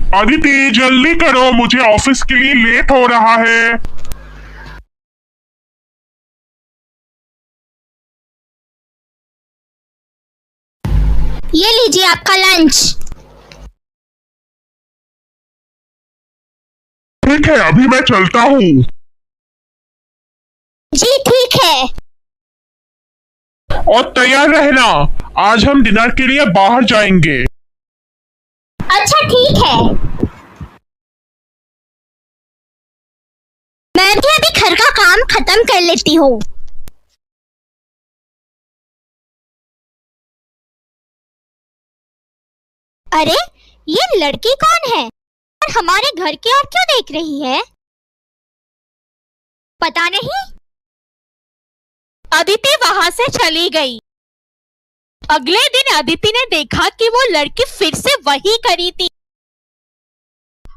अदिति जल्दी करो, मुझे ऑफिस के लिए लेट हो रहा है। ये लीजिए आपका लंच। ठीक है, अभी मैं चलता हूँ। जी ठीक है। और तैयार रहना, आज हम डिनर के लिए बाहर जाएंगे। अच्छा ठीक है। मैं भी अभी घर का काम खत्म कर लेती हूँ। अरे ये लड़की कौन है और हमारे घर की ओर क्यों देख रही है? पता नहीं। अदिति वहां से चली गई। अगले दिन अदिति ने देखा कि वो लड़की फिर से वही करी थी।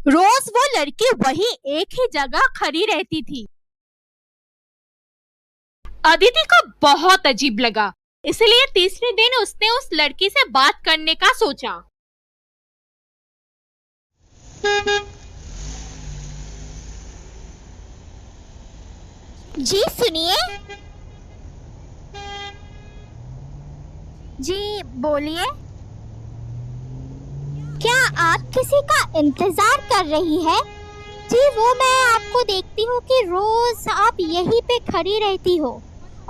रोज वो लड़की वही एक ही जगह खड़ी रहती थी। अदिति को बहुत अजीब लगा, इसलिए तीसरे दिन उसने उस लड़की से बात करने का सोचा। जी सुनिए। जी बोलिए। क्या आप किसी का इंतजार कर रही है? जी वो मैं आपको देखती हूँ कि रोज आप यहीं पे खड़ी रहती हो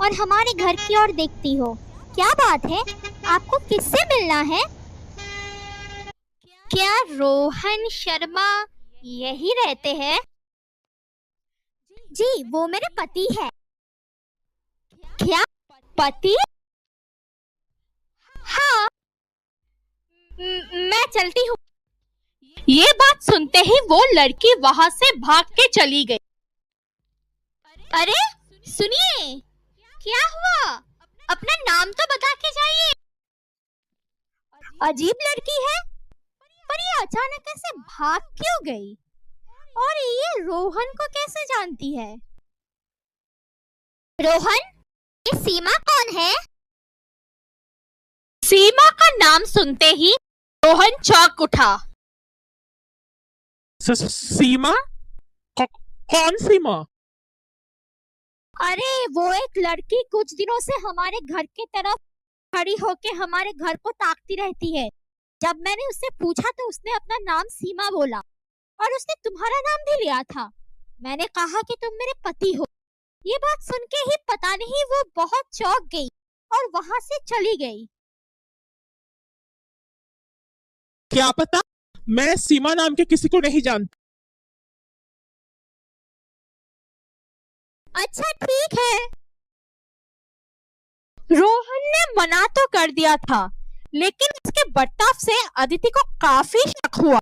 और हमारे घर की ओर देखती हो। क्या बात है, आपको किससे मिलना है? क्या रोहन शर्मा यही रहते हैं? जी वो मेरे पति है। क्या पति? हाँ। मैं चलती हूँ। ये बात सुनते ही वो लड़की वहां से भाग के चली गई। अरे सुनिए, क्या हुआ? अपना नाम तो बता के जाइए। अजीब लड़की है, पर ये अचानक ऐसे भाग क्यों गई? और ये रोहन को कैसे जानती है? रोहन, ये सीमा कौन है? सीमा का नाम सुनते ही रोहन चौंक उठा। सीमा? कौन सीमा? अरे वो एक लड़की कुछ दिनों से हमारे घर की तरफ खड़ी होके हमारे घर को ताकती रहती है। जब मैंने उससे पूछा तो उसने अपना नाम सीमा बोला और उसने तुम्हारा नाम भी लिया था। मैंने कहा कि तुम मेरे पति हो। ये बात सुन के ही पता नहीं वो बहुत चौंक गई और वहां से चली गई। क्या पता, मैं सीमा नाम के किसी को नहीं जानता। अच्छा ठीक है। रोहन ने मना तो कर दिया था, लेकिन उसके बर्ताव से अदिति को काफी शक हुआ।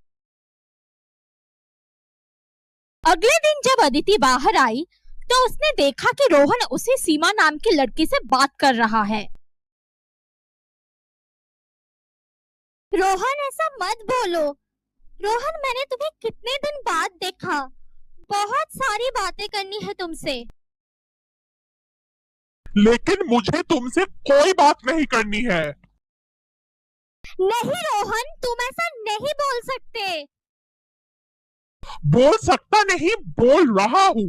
अगले दिन जब अदिति बाहर आई तो उसने देखा कि रोहन उसी सीमा नाम की लड़की से बात कर रहा है। रोहन ऐसा मत बोलो। रोहन मैंने तुम्हें कितने दिन बाद देखा। बहुत सारी बातें करनी है तुमसे। लेकिन मुझे तुमसे कोई बात नहीं करनी है। नहीं रोहन, तुम ऐसा नहीं बोल सकते। बोल सकता नहीं, बोल रहा हूँ।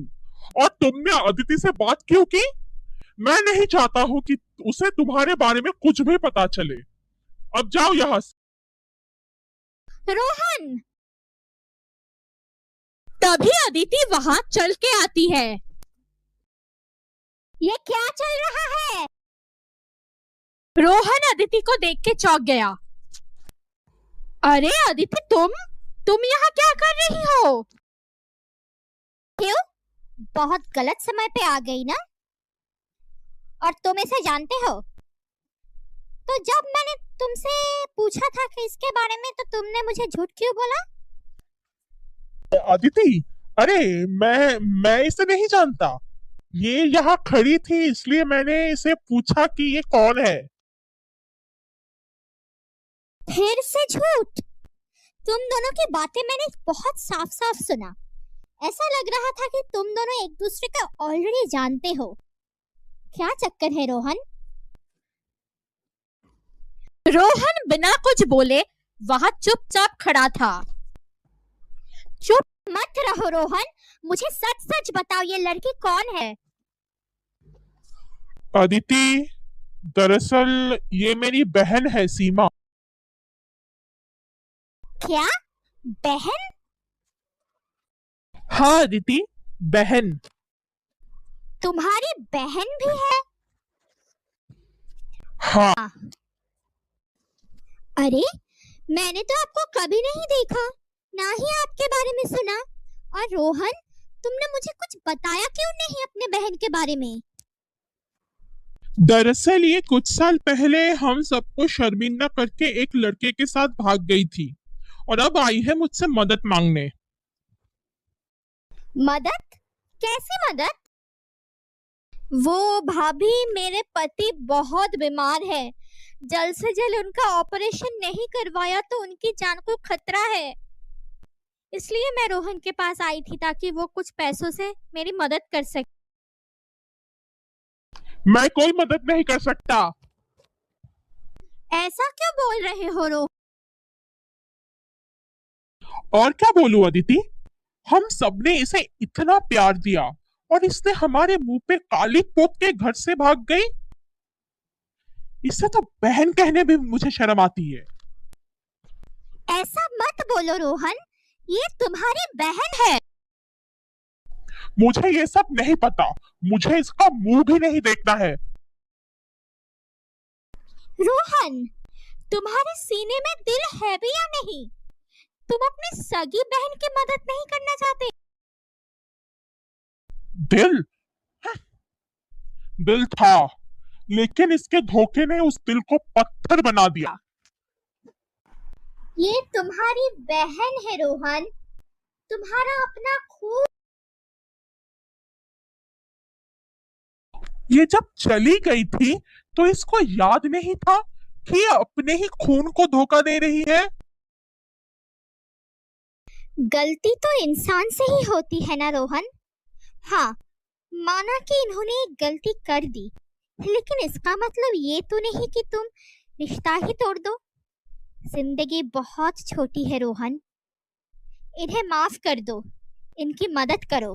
और तुमने अदिति से बात क्यों की? मैं नहीं चाहता हूँ कि उसे तुम्हारे बारे में कुछ भी पता चले। अब जाओ यहाँ से। रोहन! तभी अदिति वहां चल के आती है। ये क्या चल रहा है? रोहन अदिति को देख के चौंक गया। अरे अदिति, तुम यहाँ क्या कर रही हो? क्यों? बहुत गलत समय पे आ गई ना? और तुम इसे जानते हो? तो जब मैंने तुमसे पूछा था कि इसके बारे में तो तुमने मुझे झूठ क्यों बोला? अदिति, अरे मैं इसे नहीं जानता। ये यहाँ खड़ी थी इसलिए मैंने इसे पूछा कि ये कौन है। फिर से झूठ? तुम दोनों की बातें मैंने बहुत साफ साफ सुना। ऐसा लग रहा था कि तुम दोनों एक दूसरे को ऑलरेडी जानते हो। क्या चक्कर है रोहन? रोहन बिना कुछ बोले वहां चुपचाप खड़ा था। मत रहो रोहन, मुझे सच सच बताओ ये लड़की कौन है? अदिति, दरअसल ये मेरी बहन है सीमा। क्या? बहन? हाँ अदिति, बहन। तुम्हारी बहन भी है? हाँ। अरे, मैंने तो आपको कभी नहीं देखा, ना ही आपके बारे में सुना। और रोहन, तुमने मुझे कुछ बताया क्यों नहीं अपने बहन के बारे में? दरअसल ये कुछ साल पहले हम सबको शर्मिंदा करके एक लड़के के साथ भाग गई थी और अब आई है मुझसे मदद मांगने। मदद? कैसी मदद? वो भाभी, मेरे पति बहुत बीमार है। जल्द से जल्द उनका ऑपरेशन नहीं करवाया तो उनकी जान को खतरा है। इसलिए मैं रोहन के पास आई थी ताकि वो कुछ पैसों से मेरी मदद कर सके। मैं कोई मदद नहीं कर सकता। ऐसा क्यों बोल रहे हो रोहन? और क्या बोलूं अदिति, हम सबने इसे इतना प्यार दिया और इसने हमारे मुंह पे काली पोत के घर से भाग गई। इसे तो बहन कहने भी मुझे शर्म आती है। ऐसा मत बोलो रोहन, ये तुम्हारी बहन है। मुझे ये सब नहीं पता, मुझे इसका मुंह भी नहीं देखना है। रोहन, तुम्हारे सीने में दिल है भी या नहीं? तुम अपनी सगी बहन की मदद नहीं करना चाहते? दिल? दिल था, लेकिन इसके धोखे ने उस दिल को पत्थर बना दिया। ये तुम्हारी बहन है रोहन, तुम्हारा अपना खून। ये जब चली गई थी तो इसको याद नहीं था कि ये अपने ही खून को धोखा दे रही है। गलती तो इंसान से ही होती है ना रोहन। हाँ, माना कि इन्होंने एक गलती कर दी, लेकिन इसका मतलब ये तो नहीं कि तुम रिश्ता ही तोड़ दो। जिंदगी बहुत छोटी है रोहन, इन्हें माफ कर दो, इनकी मदद करो।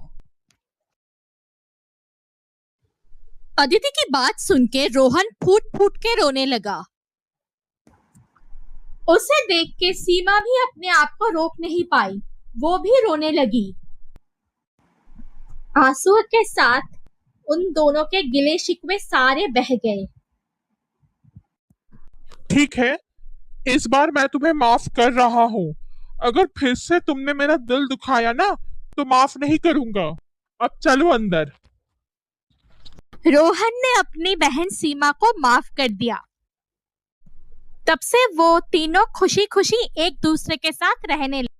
अदिति की बात सुन के रोहन फूट फूट के रोने लगा। उसे देख के सीमा भी अपने आप को रोक नहीं पाई, वो भी रोने लगी। आंसुओं के साथ उन दोनों के गिले शिकवे सारे बह गए। ठीक है, इस बार मैं तुम्हें माफ कर रहा हूँ। अगर फिर से तुमने मेरा दिल दुखाया ना तो माफ नहीं करूंगा। अब चलो अंदर। रोहन ने अपनी बहन सीमा को माफ कर दिया। तब से वो तीनों खुशी खुशी एक दूसरे के साथ रहने लगे।